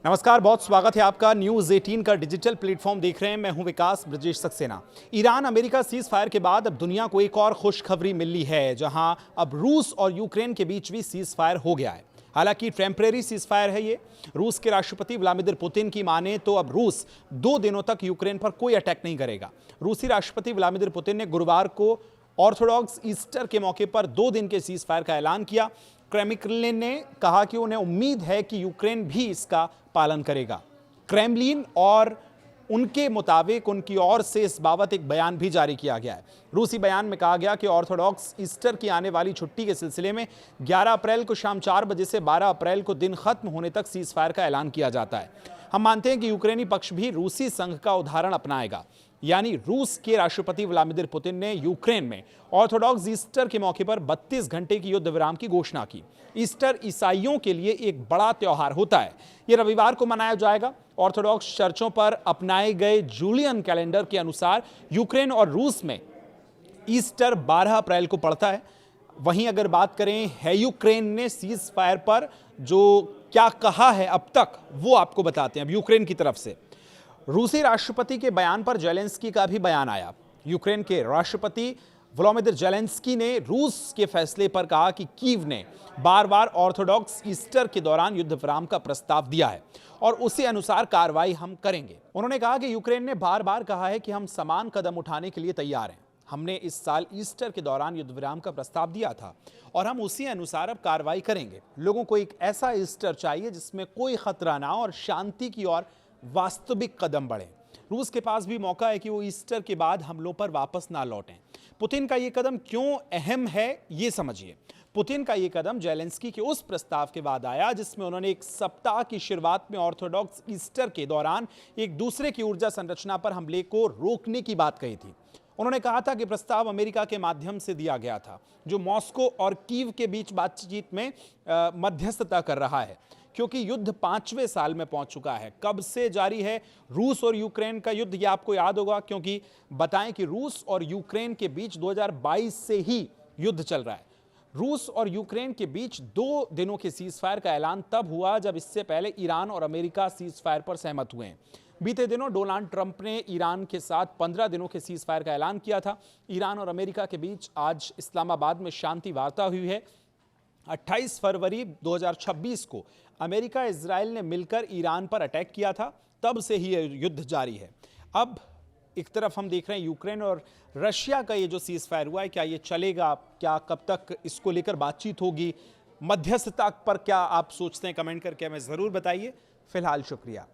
नमस्कार, बहुत स्वागत है आपका। न्यूज़ 18 का डिजिटल प्लेटफॉर्म देख रहे हैं। मैं हूं Vikas Brajesh Saxena. Iran America cease fire के बाद अब दुनिया को एक और खुशखबरी मिली है, जहां अब रूस और यूक्रेन के बीच भी सीज फायर हो गया है। हालांकि टेम्परेरी सीज फायर है ये। रूस के राष्ट्रपति व्लादिमीर पुतिन की माने तो अब रूस 2 दिनों तक यूक्रेन पर कोई अटैक नहीं करेगा। रूसी राष्ट्रपति व्लादिमीर पुतिन ने गुरुवार को ऑर्थोडॉक्स ईस्टर के मौके पर 2 दिन के सीज फायर का ऐलान किया। क्रेमलिन ने कहा कि उन्हें उम्मीद है कि यूक्रेन भी इसका पालन करेगा। क्रेमलिन और उनके मुताबिक उनकी ओर से इस बाबत एक बयान भी जारी किया गया है। रूसी बयान में कहा गया कि ऑर्थोडॉक्स ईस्टर की आने वाली छुट्टी के सिलसिले में 11 अप्रैल को शाम 4 बजे से 12 अप्रैल को दिन खत्म होने तक सीज फायर का ऐलान किया जाता है। हम मानते हैं कि यूक्रेनी पक्ष भी रूसी संघ का उदाहरण अपनाएगा, यानी रूस के राष्ट्रपति व्लादिमीर पुतिन ने यूक्रेन में ऑर्थोडॉक्स ईस्टर के मौके पर 32 घंटे की युद्ध विराम की घोषणा की। ईस्टर ईसाइयों के लिए एक बड़ा त्योहार होता है। यह रविवार को मनाया जाएगा। ऑर्थोडॉक्स चर्चों पर अपनाए गए जूलियन कैलेंडर के अनुसार यूक्रेन और रूस में ईस्टर 12 अप्रैल को पड़ता है। वहीं अगर बात करें है यूक्रेन ने सीज फायर पर जो क्या कहा है अब तक, वो आपको बताते हैं। अब यूक्रेन की तरफ से रूसी राष्ट्रपति के बयान पर जेलेंस्की का भी बयान आया। यूक्रेन के राष्ट्रपति वोलोदिमीर जेलेंस्की ने रूस के फैसले पर कहा कि कीव ने बार बार ऑर्थोडॉक्स ईस्टर के दौरान युद्ध विराम का प्रस्ताव दिया है और उसी अनुसार कार्रवाई हम करेंगे। उन्होंने कहा कि यूक्रेन ने बार बार कहा है कि हम समान कदम उठाने के लिए तैयार हैं। हमने इस साल ईस्टर के दौरान युद्ध विराम का प्रस्ताव दिया था और हम उसी अनुसार अब कार्रवाई करेंगे। लोगों को एक ऐसा ईस्टर चाहिए जिसमें कोई खतरा ना हो और शांति की ओर वास्तविक कदम बढ़े। रूस के पास भी मौका है कि वो ईस्टर के बाद हमलों पर वापस ना लौटें। पुतिन का ये कदम क्यों अहम है, ये समझिए। पुतिन का ये कदम जेलेंस्की के उस प्रस्ताव के बाद आया जिसमें उन्होंने एक सप्ताह की शुरुआत में ऑर्थोडॉक्स ईस्टर के दौरान एक दूसरे की ऊर्जा संरचना पर हमले को रोकने की बात कही थी। उन्होंने कहा था कि प्रस्ताव अमेरिका के माध्यम से दिया गया था, जो मॉस्को और कीव के बीच बातचीत में मध्यस्थता कर रहा है, क्योंकि युद्ध 5वें साल में पहुंच चुका है। कब से जारी है रूस और यूक्रेन का युद्ध, ये आपको याद होगा, क्योंकि बताएं कि रूस और यूक्रेन के बीच 2022 से ही युद्ध चल रहा है। रूस और यूक्रेन के बीच 2 दिनों के सीज फायर का ऐलान तब हुआ जब इससे पहले ईरान और अमेरिका सीज फायर पर सहमत हुए हैं। बीते दिनों डोनाल्ड ट्रंप ने ईरान के साथ 15 दिनों के सीज फायर का ऐलान किया था। ईरान और अमेरिका के बीच आज इस्लामाबाद में शांति वार्ता हुई है। 28 फरवरी 2026 को अमेरिका इजराइल ने मिलकर ईरान पर अटैक किया था, तब से ही युद्ध जारी है। अब एक तरफ हम देख रहे हैं यूक्रेन और रशिया का ये जो सीज फायर हुआ है, क्या ये चलेगा, क्या कब तक इसको लेकर बातचीत होगी, मध्यस्थता पर क्या आप सोचते हैं, कमेंट करके हमें ज़रूर बताइए। फिलहाल शुक्रिया।